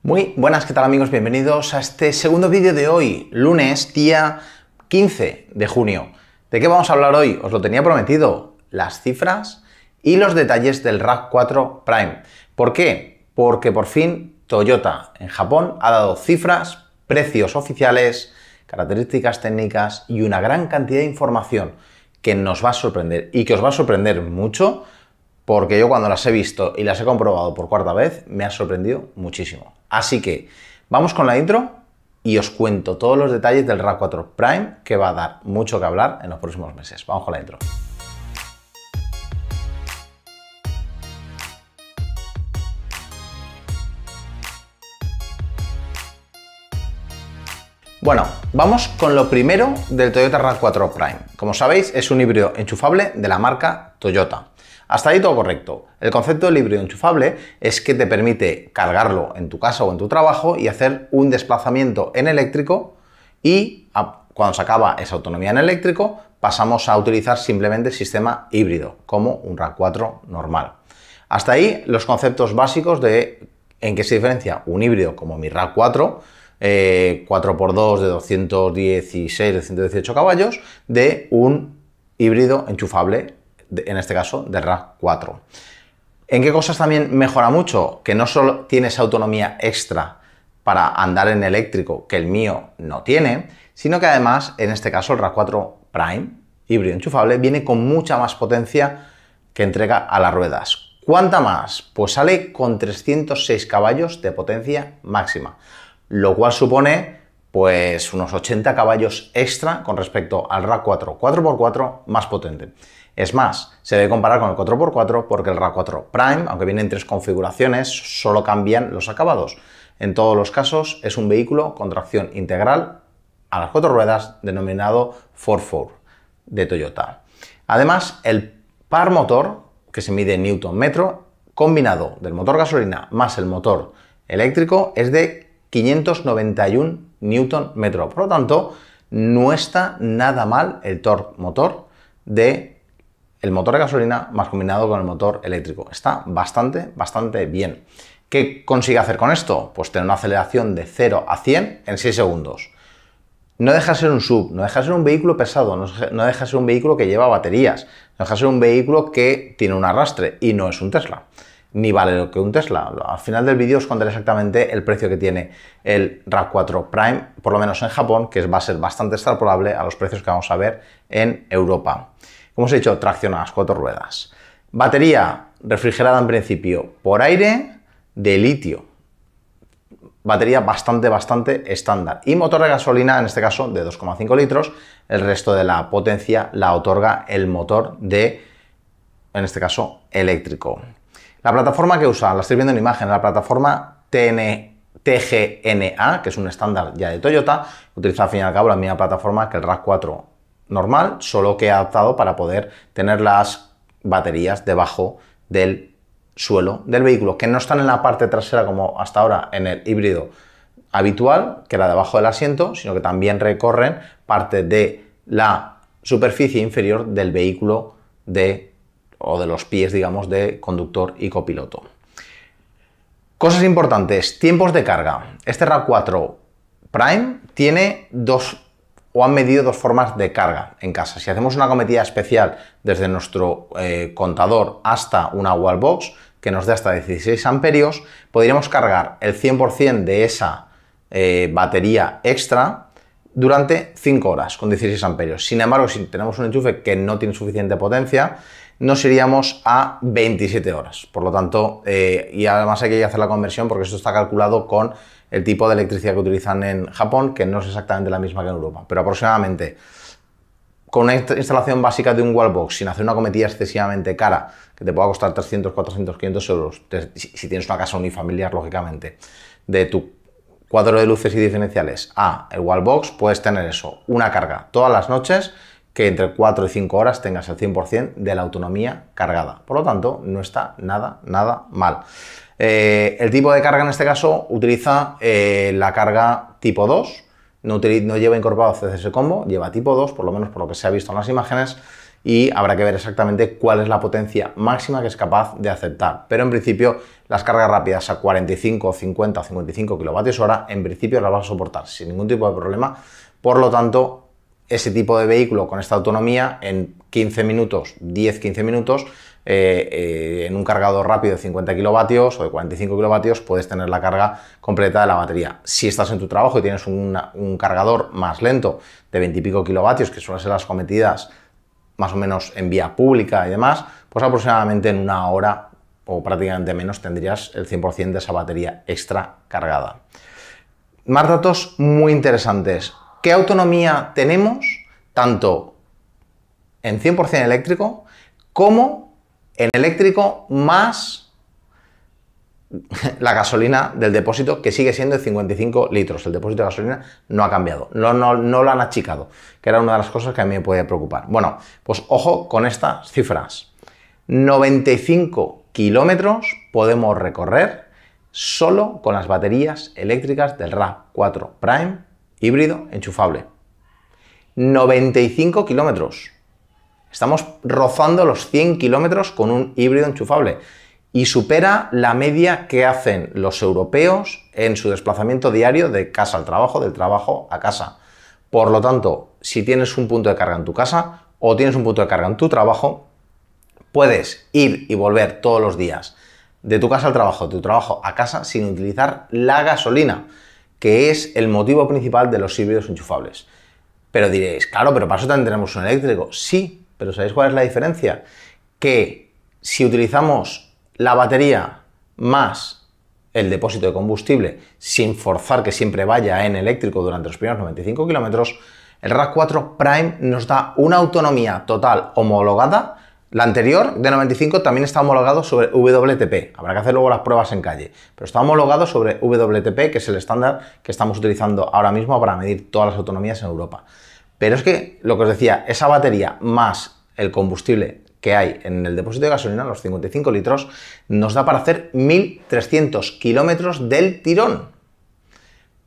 Muy buenas, ¿qué tal amigos? Bienvenidos a este segundo vídeo de hoy, lunes, día 15 de junio. ¿De qué vamos a hablar hoy? Os lo tenía prometido, las cifras y los detalles del RAV4 Prime. ¿Por qué? Porque por fin Toyota en Japón ha dado cifras, precios oficiales, características técnicas y una gran cantidad de información que nos va a sorprender y que os va a sorprender mucho, porque yo cuando las he visto y las he comprobado por cuarta vez me ha sorprendido muchísimo. Así que vamos con la intro y os cuento todos los detalles del RAV4 Prime, que va a dar mucho que hablar en los próximos meses. Vamos con la intro. Bueno, vamos con lo primero del Toyota RAV4 Prime. Como sabéis, es un híbrido enchufable de la marca Toyota. Hasta ahí todo correcto. El concepto del híbrido enchufable es que te permite cargarlo en tu casa o en tu trabajo y hacer un desplazamiento en eléctrico, y cuando se acaba esa autonomía en eléctrico pasamos a utilizar simplemente el sistema híbrido, como un RAV4 normal. Hasta ahí los conceptos básicos de en qué se diferencia un híbrido como mi RAV4, 4x2 de 218 caballos, de un híbrido enchufable, en este caso de RAV4. ¿En qué cosas también mejora mucho? Que no solo tiene esa autonomía extra para andar en eléctrico, que el mío no tiene, sino que además, en este caso, el RAV4 Prime, híbrido enchufable, viene con mucha más potencia que entrega a las ruedas. ¿Cuánta más? Pues sale con 306 caballos de potencia máxima, lo cual supone pues unos 80 caballos extra con respecto al RAV4 4x4 más potente. Es más, se debe comparar con el 4x4 porque el RAV4 Prime, aunque viene en tres configuraciones, solo cambian los acabados. En todos los casos es un vehículo con tracción integral a las cuatro ruedas, denominado 4x4 de Toyota. Además, el par motor, que se mide en Nm, combinado del motor gasolina más el motor eléctrico, es de 591 Nm. Por lo tanto, no está nada mal el torque motor de el motor de gasolina más combinado con el motor eléctrico. Está bastante bien. ¿Qué consigue hacer con esto? Pues tener una aceleración de 0 a 100 en 6 segundos. No deja de ser un SUV, no deja de ser un vehículo pesado, no deja de ser un vehículo que lleva baterías, no deja de ser un vehículo que tiene un arrastre y no es un Tesla, ni vale lo que un Tesla. Al final del vídeo os contaré exactamente el precio que tiene el RAV4 Prime, por lo menos en Japón, que va a ser bastante extrapolable a los precios que vamos a ver en Europa. Como os he dicho, tracción a las cuatro ruedas. Batería refrigerada en principio por aire de litio. Batería bastante estándar. Y motor de gasolina, en este caso de 2,5 litros. El resto de la potencia la otorga el motor de, en este caso, eléctrico. La plataforma que usa, la estáis viendo en imagen, la plataforma TGNA, que es un estándar ya de Toyota. Utiliza al fin y al cabo la misma plataforma que el RAV4 normal, solo que adaptado para poder tener las baterías debajo del suelo del vehículo, que no están en la parte trasera como hasta ahora en el híbrido habitual, que era debajo del asiento, sino que también recorren parte de la superficie inferior del vehículo o de los pies, digamos, de conductor y copiloto. Cosas importantes, tiempos de carga. Este RAV4 Prime tiene han medido dos formas de carga en casa. Si hacemos una cometida especial desde nuestro contador hasta una wallbox que nos dé hasta 16 amperios, podríamos cargar el 100% de esa batería extra durante 5 horas con 16 amperios. Sin embargo, si tenemos un enchufe que no tiene suficiente potencia, nos iríamos a 27 horas. Por lo tanto, y además hay que hacer la conversión porque esto está calculado con el tipo de electricidad que utilizan en Japón, que no es exactamente la misma que en Europa, pero aproximadamente con una instalación básica de un wallbox, sin hacer una cometida excesivamente cara, que te pueda costar 300, 400, 500 euros, si tienes una casa unifamiliar, lógicamente, de tu cuadro de luces y diferenciales a el wallbox, puedes tener eso, una carga todas las noches, que entre 4 y 5 horas tengas el 100% de la autonomía cargada. Por lo tanto, no está nada mal. El tipo de carga en este caso utiliza la carga tipo 2, no lleva incorporado CCS Combo, lleva tipo 2, por lo menos por lo que se ha visto en las imágenes, y habrá que ver exactamente cuál es la potencia máxima que es capaz de aceptar. Pero en principio las cargas rápidas a 45, 50 o 55 kWh en principio las vas a soportar sin ningún tipo de problema. Por lo tanto, ese tipo de vehículo con esta autonomía en 15 minutos, 10-15 minutos, en un cargador rápido de 50 kilovatios o de 45 kilovatios puedes tener la carga completa de la batería. Si estás en tu trabajo y tienes un cargador más lento de 20 y pico kilovatios, que suelen ser las cometidas más o menos en vía pública y demás, pues aproximadamente en una hora o prácticamente menos tendrías el 100% de esa batería extra cargada. Más datos muy interesantes. ¿Qué autonomía tenemos tanto en 100% eléctrico como en eléctrico más la gasolina del depósito, que sigue siendo de 55 litros? El depósito de gasolina no ha cambiado, no lo han achicado, que era una de las cosas que a mí me podía preocupar. Bueno, pues ojo con estas cifras. 95 kilómetros podemos recorrer solo con las baterías eléctricas del RAV4 Prime híbrido enchufable. 95 kilómetros. Estamos rozando los 100 kilómetros con un híbrido enchufable y supera la media que hacen los europeos en su desplazamiento diario de casa al trabajo, del trabajo a casa. Por lo tanto, si tienes un punto de carga en tu casa o tienes un punto de carga en tu trabajo, puedes ir y volver todos los días de tu casa al trabajo, de tu trabajo a casa, sin utilizar la gasolina, que es el motivo principal de los híbridos enchufables. Pero diréis, claro, pero para eso también tenemos un eléctrico. Sí, pero ¿sabéis cuál es la diferencia? Que si utilizamos la batería más el depósito de combustible sin forzar que siempre vaya en eléctrico durante los primeros 95 kilómetros, el RAV4 Prime nos da una autonomía total homologada. La anterior, de 95, también está homologado sobre WLTP. Habrá que hacer luego las pruebas en calle. Pero está homologado sobre WLTP, que es el estándar que estamos utilizando ahora mismo para medir todas las autonomías en Europa. Pero es que, lo que os decía, esa batería más el combustible que hay en el depósito de gasolina, los 55 litros, nos da para hacer 1.300 kilómetros del tirón.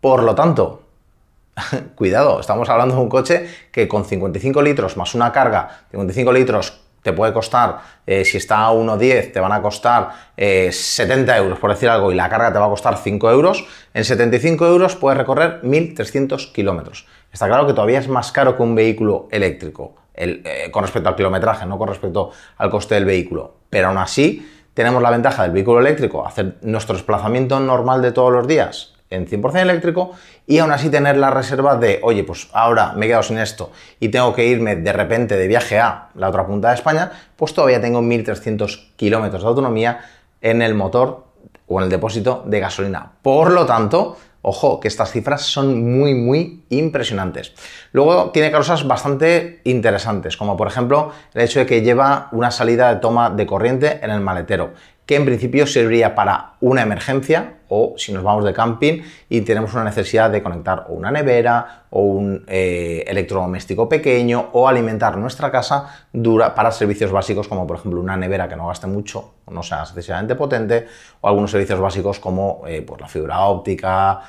Por lo tanto, cuidado, estamos hablando de un coche que con 55 litros más una carga, 55 litros te puede costar, si está a 1,10 te van a costar 70 euros, por decir algo, y la carga te va a costar 5 euros, en 75 euros puedes recorrer 1.300 kilómetros. Está claro que todavía es más caro que un vehículo eléctrico, con respecto al kilometraje, no con respecto al coste del vehículo, pero aún así tenemos la ventaja del vehículo eléctrico, hacer nuestro desplazamiento normal de todos los días en 100% eléctrico y aún así tener la reserva de, oye, pues ahora me he quedado sin esto y tengo que irme de repente de viaje a la otra punta de España, pues todavía tengo 1.300 kilómetros de autonomía en el motor o en el depósito de gasolina. Por lo tanto, ojo, que estas cifras son muy, muy impresionantes. Luego tiene cosas bastante interesantes, como por ejemplo el hecho de que lleva una salida de toma de corriente en el maletero, que en principio serviría para una emergencia o si nos vamos de camping y tenemos una necesidad de conectar o una nevera o un electrodoméstico pequeño o alimentar nuestra casa para servicios básicos como por ejemplo una nevera que no gaste mucho o no sea excesivamente potente o algunos servicios básicos como pues la fibra óptica,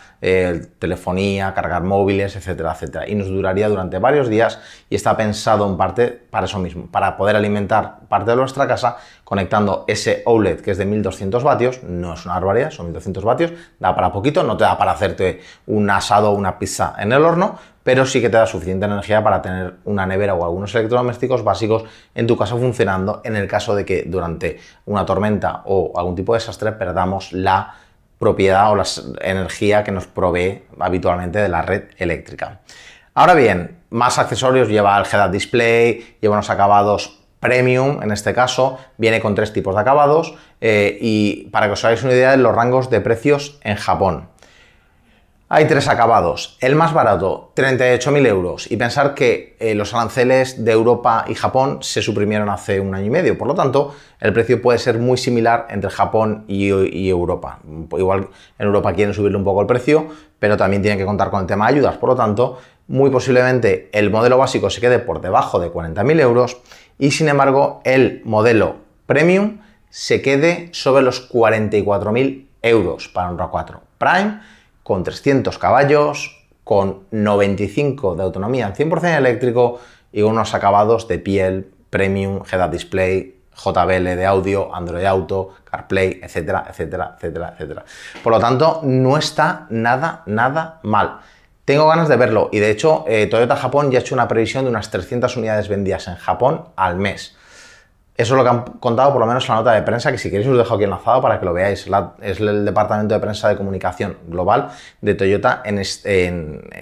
telefonía, cargar móviles, etcétera, etcétera. Y nos duraría durante varios días y está pensado en parte para eso mismo, para poder alimentar parte de nuestra casa conectando ese OLED que es de 1200 vatios, no es una barbaridad, son 1200 vatios, da para poquito, no te da para hacerte un asado o una pizza en el horno, pero sí que te da suficiente energía para tener una nevera o algunos electrodomésticos básicos en tu casa funcionando en el caso de que durante una tormenta o algún tipo de desastre perdamos la propiedad o la energía que nos provee habitualmente de la red eléctrica. Ahora bien, más accesorios, lleva el head-up display, lleva unos acabados premium, en este caso, viene con 3 tipos de acabados y para que os hagáis una idea de los rangos de precios en Japón. Hay 3 acabados. El más barato, 38.000 euros. Y pensar que los aranceles de Europa y Japón se suprimieron hace un año y medio. Por lo tanto, el precio puede ser muy similar entre Japón y Europa. Igual en Europa quieren subirle un poco el precio, pero también tienen que contar con el tema de ayudas. Por lo tanto, muy posiblemente el modelo básico se quede por debajo de 40.000 euros y, sin embargo, el modelo premium se quede sobre los 44.000 euros para un RAV4 Prime, con 300 caballos, con 95 de autonomía en 100% eléctrico y unos acabados de piel Premium, Head-Up Display, JBL de audio, Android Auto, CarPlay, etcétera, etcétera, etcétera, etcétera. Por lo tanto, no está nada mal. Tengo ganas de verlo y de hecho Toyota Japón ya ha hecho una previsión de unas 300 unidades vendidas en Japón al mes. Eso es lo que han contado por lo menos en la nota de prensa, que si queréis os dejo aquí enlazado para que lo veáis. Es el departamento de prensa de comunicación global de Toyota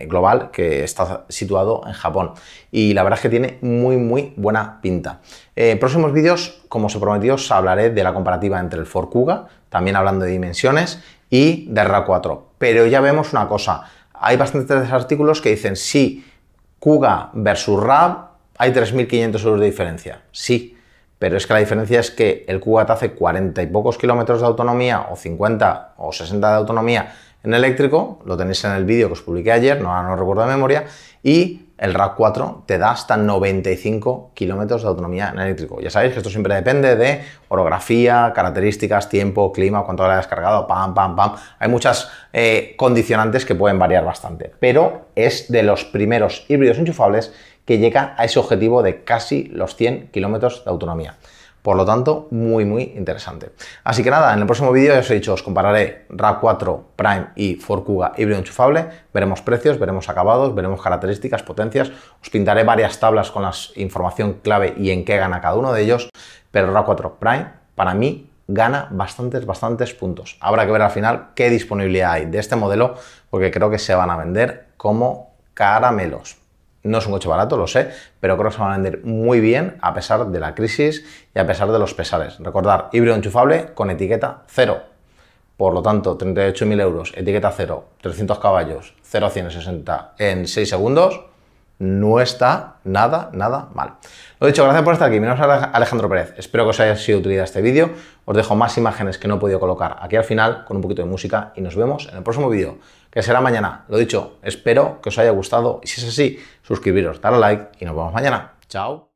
global, que está situado en Japón. Y la verdad es que tiene muy buena pinta. En próximos vídeos, como os he prometido, os hablaré de la comparativa entre el Ford Kuga, también hablando de dimensiones, y del RAV4. Pero ya vemos una cosa, hay bastantes artículos que dicen sí, Kuga versus RAV, hay 3.500 euros de diferencia. Sí. Pero es que la diferencia es que el Kuga te hace 40 y pocos kilómetros de autonomía o 50 o 60 de autonomía en eléctrico, lo tenéis en el vídeo que os publiqué ayer, no recuerdo de memoria, y el RAV4 te da hasta 95 kilómetros de autonomía en eléctrico. Ya sabéis que esto siempre depende de orografía, características, tiempo, clima, cuánto le hayas cargado, pam. Hay muchas condicionantes que pueden variar bastante, pero es de los primeros híbridos enchufables que llega a ese objetivo de casi los 100 kilómetros de autonomía. Por lo tanto, muy interesante. Así que nada, en el próximo vídeo, ya os he dicho, os compararé RAV4 Prime y Ford Kuga híbrido enchufable. Veremos precios, veremos acabados, veremos características, potencias. Os pintaré varias tablas con la información clave y en qué gana cada uno de ellos. Pero RAV4 Prime, para mí, gana bastantes puntos. Habrá que ver al final qué disponibilidad hay de este modelo, porque creo que se van a vender como caramelos. No es un coche barato, lo sé, pero creo que se van a vender muy bien a pesar de la crisis y a pesar de los pesares. Recordad, híbrido enchufable con etiqueta 0. Por lo tanto, 38.000 euros, etiqueta 0, 300 caballos, 0 a 100 en 60 en 6 segundos. No está nada mal. Lo dicho, gracias por estar aquí. Mi nombre es Alejandro Pérez. Espero que os haya sido de utilidad este vídeo. Os dejo más imágenes que no he podido colocar aquí al final con un poquito de música y nos vemos en el próximo vídeo, que será mañana. Lo dicho, espero que os haya gustado y si es así, suscribiros, darle a like y nos vemos mañana. Chao.